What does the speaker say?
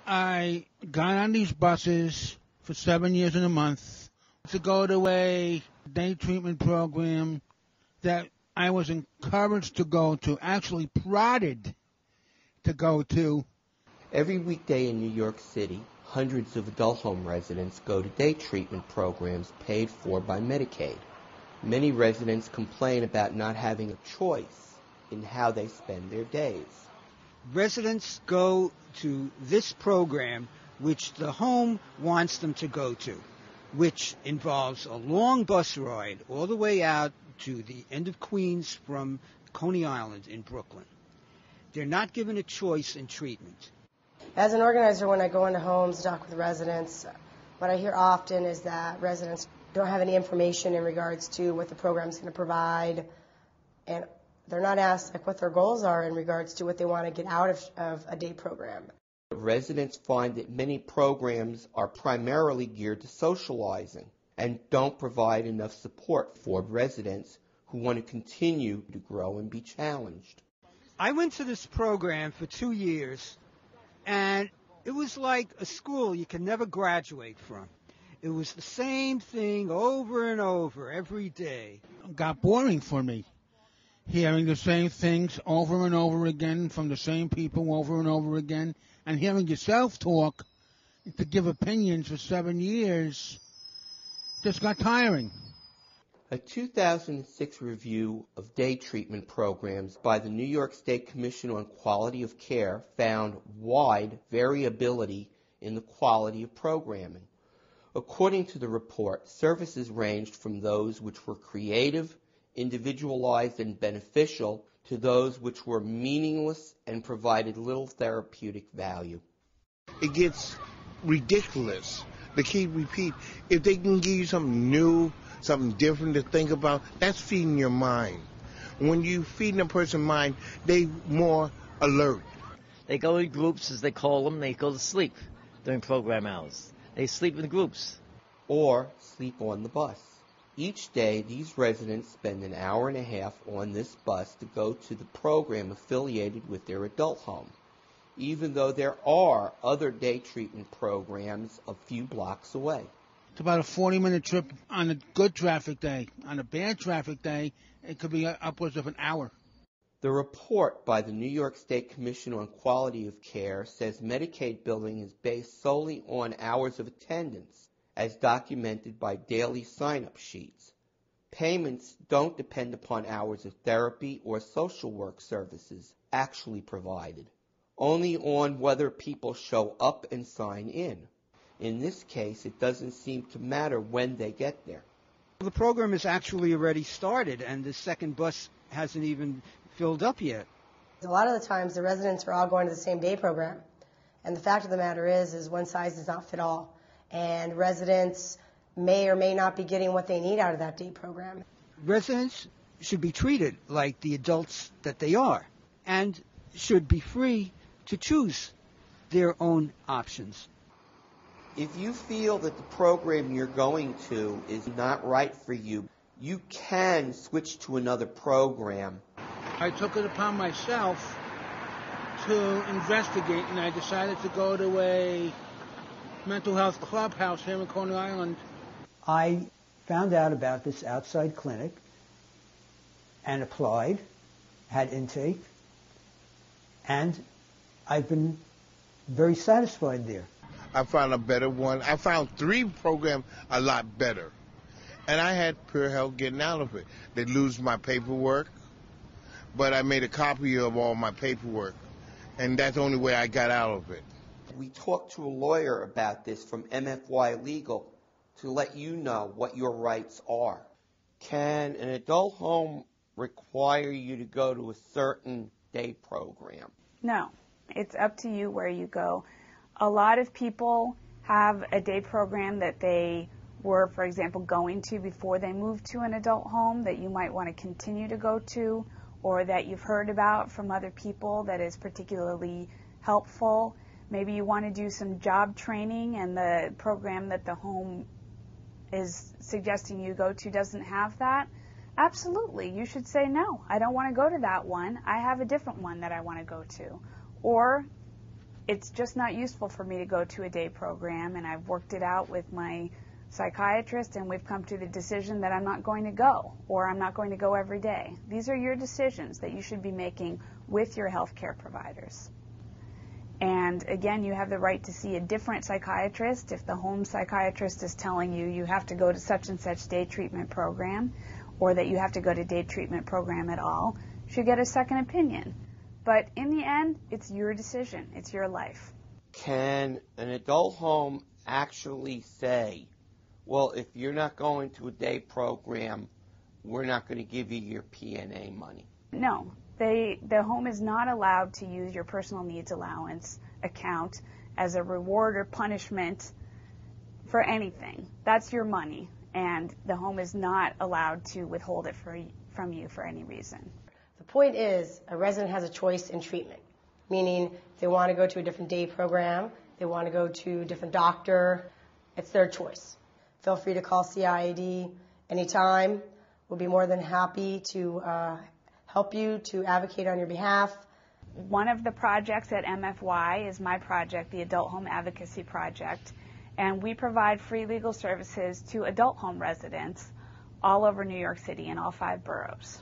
I got on these buses for 7 years and a month to go to a day treatment program that I was encouraged to go to, actually prodded to go to. Every weekday in New York City, hundreds of adult home residents go to day treatment programs paid for by Medicaid. Many residents complain about not having a choice in how they spend their days. Residents go to this program which the home wants them to go to, which involves a long bus ride all the way out to the end of Queens from Coney Island in Brooklyn. They're not given a choice in treatment. As an organizer, when I go into homes, talk with residents, what I hear often is that residents don't have any information in regards to what the program's going to provide, and they're not asked what their goals are in regards to what they want to get out of a day program. Residents find that many programs are primarily geared to socializing and don't provide enough support for residents who want to continue to grow and be challenged. I went to this program for 2 years, and it was like a school you can never graduate from. It was the same thing over and over every day. It got boring for me, hearing the same things over and over again from the same people over and over again, and hearing yourself talk to give opinions for 7 years just got tiring. A 2006 review of day treatment programs by the New York State Commission on Quality of Care found wide variability in the quality of programming. According to the report, services ranged from those which were creative, individualized, and beneficial to those which were meaningless and provided little therapeutic value. It gets ridiculous to keep repeat. If they can give you something new, something different to think about, that's feeding your mind. When you feed a person's mind, they more alert. They go in groups, as they call them. They go to sleep during program hours. They sleep in groups. Or sleep on the bus. Each day, these residents spend an hour and a half on this bus to go to the program affiliated with their adult home, even though there are other day treatment programs a few blocks away. It's about a 40-minute trip on a good traffic day. On a bad traffic day, it could be upwards of an hour. The report by the New York State Commission on Quality of Care says Medicaid billing is based solely on hours of attendance, as documented by daily sign-up sheets. Payments don't depend upon hours of therapy or social work services actually provided, only on whether people show up and sign in. In this case, it doesn't seem to matter when they get there. The program is actually already started, and the second bus hasn't even filled up yet. A lot of the times, the residents are all going to the same day program, and the fact of the matter is one size does not fit all, and residents may or may not be getting what they need out of that day program. Residents should be treated like the adults that they are, and should be free to choose their own options. If you feel that the program you're going to is not right for you, you can switch to another program. I took it upon myself to investigate, and I decided to go to a mental health clubhouse here in Coney Island. I found out about this outside clinic and applied, had intake, and I've been very satisfied there. I found a better one. I found 3 programs a lot better. And I had pure help getting out of it. They lose my paperwork, but I made a copy of all my paperwork. And that's the only way I got out of it. We talked to a lawyer about this from MFY Legal to let you know what your rights are. Can an adult home require you to go to a certain day program? No, it's up to you where you go. A lot of people have a day program that they were, for example, going to before they moved to an adult home that you might want to continue to go to, or that you've heard about from other people that is particularly helpful. Maybe you want to do some job training and the program that the home is suggesting you go to doesn't have that. Absolutely, you should say, no, I don't want to go to that one. I have a different one that I want to go to. Or it's just not useful for me to go to a day program, and I've worked it out with my psychiatrist, and we've come to the decision that I'm not going to go, or I'm not going to go every day. These are your decisions that you should be making with your healthcare providers. And again, you have the right to see a different psychiatrist if the home psychiatrist is telling you you have to go to such and such day treatment program, or that you have to go to day treatment program at all. You should get a second opinion. But in the end, it's your decision. It's your life. Can an adult home actually say, well, if you're not going to a day program, we're not going to give you your P&A money? No. The home is not allowed to use your personal needs allowance account as a reward or punishment for anything. That's your money, and the home is not allowed to withhold it from you for any reason. The point is, a resident has a choice in treatment, meaning if they want to go to a different day program, they want to go to a different doctor, it's their choice. Feel free to call CIAD anytime. We'll be more than happy to help you, to advocate on your behalf. One of the projects at MFY is my project, the Adult Home Advocacy Project, and we provide free legal services to adult home residents all over New York City in all 5 boroughs.